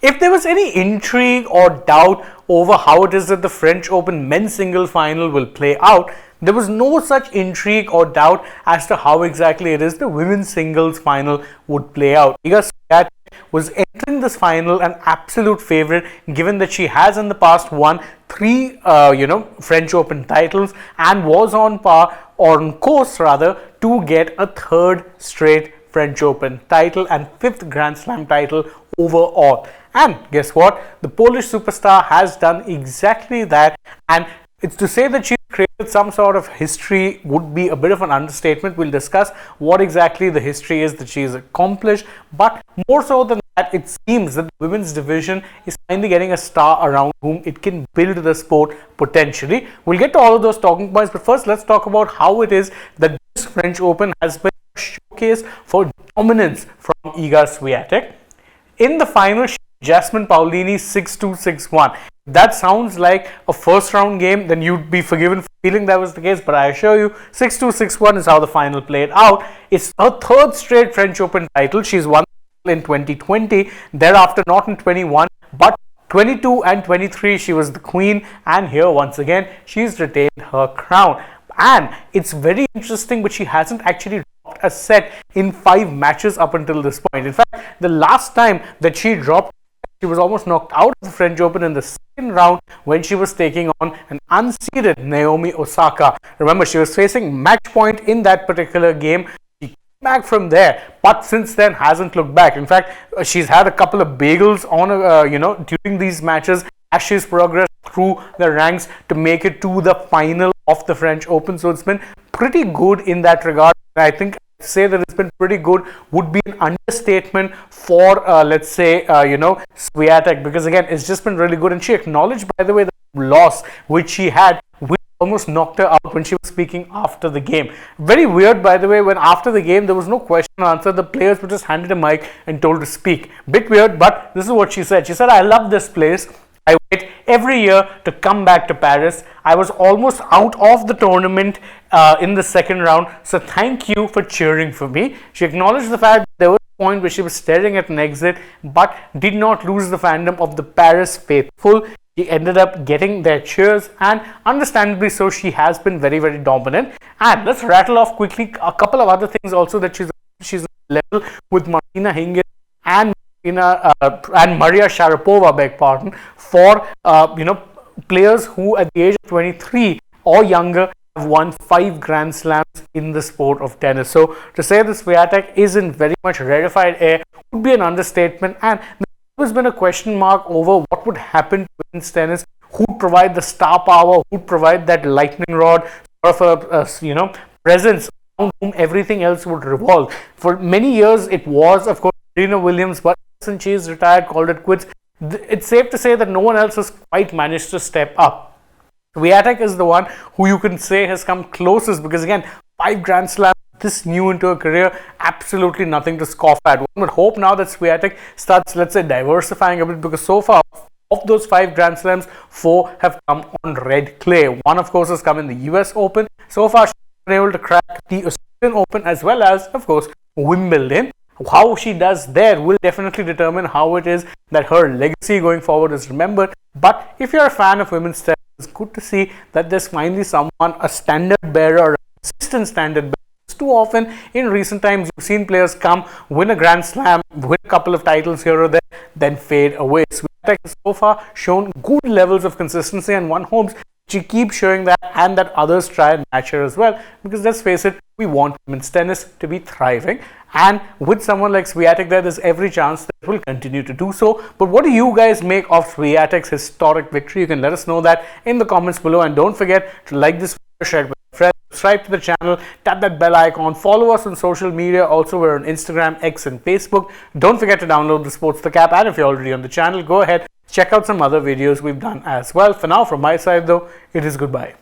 If there was any intrigue or doubt over how it is that the French Open men's singles final will play out, there was no such intrigue or doubt as to how exactly it is the women's singles final would play out. Iga Swiatek was entering this final an absolute favorite, given that she has in the past won 3 French Open titles and was on course to get a 3rd straight French Open title and 5th Grand Slam title overall. And guess what? The Polish superstar has done exactly that, and it's to say that she created some sort of history would be a bit of an understatement. We'll discuss what exactly the history is that she's accomplished, but more so than that, it seems that the women's division is finally getting a star around whom it can build the sport potentially. We'll get to all of those talking points, but first let's talk about how it is that this French Open has been a showcase for dominance from Iga Swiatek. In the final, she beat Jasmine Paolini 6-2, 6-1. That sounds like a first round game, then you'd be forgiven for feeling that was the case, but I assure you 6-2, 6-1 is how the final played out. It's her 3rd straight French Open title. She's won in 2020, thereafter not in 21, but 22 and 23 she was the queen, and here once again she's retained her crown. And it's very interesting, but she hasn't actually dropped a set in 5 matches up until this point. In fact, the last time that she dropped, she was almost knocked out of the French Open in the second round when she was taking on an unseeded Naomi Osaka. Remember, she was facing match point in that particular game. She came back from there, but since then hasn't looked back. In fact, she's had a couple of bagels on during these matches as she's progressed through the ranks to make it to the final of the French Open. So it's been pretty good in that regard. I think say that it's been pretty good would be an understatement for let's say Swiatek, because again it's just been really good. And she acknowledged, by the way, the loss which she had, which almost knocked her out, when she was speaking after the game. Very weird, by the way, when after the game there was no question and answer, the players were just handed a mic and told to speak. Bit weird, but this is what she said. She said, "I love this place. I wait every year to come back to Paris. I was almost out of the tournament in the second round, so thank you for cheering for me." She acknowledged the fact that there was a point where she was staring at an exit, but did not lose the fandom of the Paris faithful. She ended up getting their cheers, and understandably so, she has been very, very dominant. And let's rattle off quickly a couple of other things also that she's level with Martina Hingis and Maria Sharapova, beg pardon, for players who at the age of 23 or younger have won 5 Grand Slams in the sport of tennis. So to say that Swiatek is in very much rarefied air would be an understatement, and there's been a question mark over what would happen to women's tennis, who would provide the star power, who would provide that lightning rod sort of a presence around whom everything else would revolve. For many years it was, of course, Serena Williams, but since she's retired, called it quits, it's safe to say that no one else has quite managed to step up. Swiatek is the one who you can say has come closest, because again, 5 Grand Slams this new into her career, absolutely nothing to scoff at. One would hope now that Swiatek starts, let's say, diversifying a bit, because so far of those 5 Grand Slams, 4 have come on red clay. One, of course, has come in the US Open. So far she's been able to crack the Australian Open as well as, of course, Wimbledon. How she does there will definitely determine how it is that her legacy going forward is remembered. But if you're a fan of women's tennis, it's good to see that there's finally someone, a standard bearer, a consistent standard bearer. Too often in recent times you've seen players come, win a Grand Slam, win a couple of titles here or there, then fade away. Swiatek has so far shown good levels of consistency, and one hopes she keeps showing that, and that others try and match her as well, because let's face it, we want women's tennis to be thriving, and with someone like Swiatek there's every chance that it will continue to do so. But what do you guys make of Swiatek's historic victory? You can let us know that in the comments below, and don't forget to like this video, share it with friends, subscribe to the channel, tap that bell icon, follow us on social media. Also, we're on Instagram, X and Facebook. Don't forget to download the Sports The Cap, and if you're already on the channel, go ahead, check out some other videos we've done as well. For now, from my side though, it is goodbye.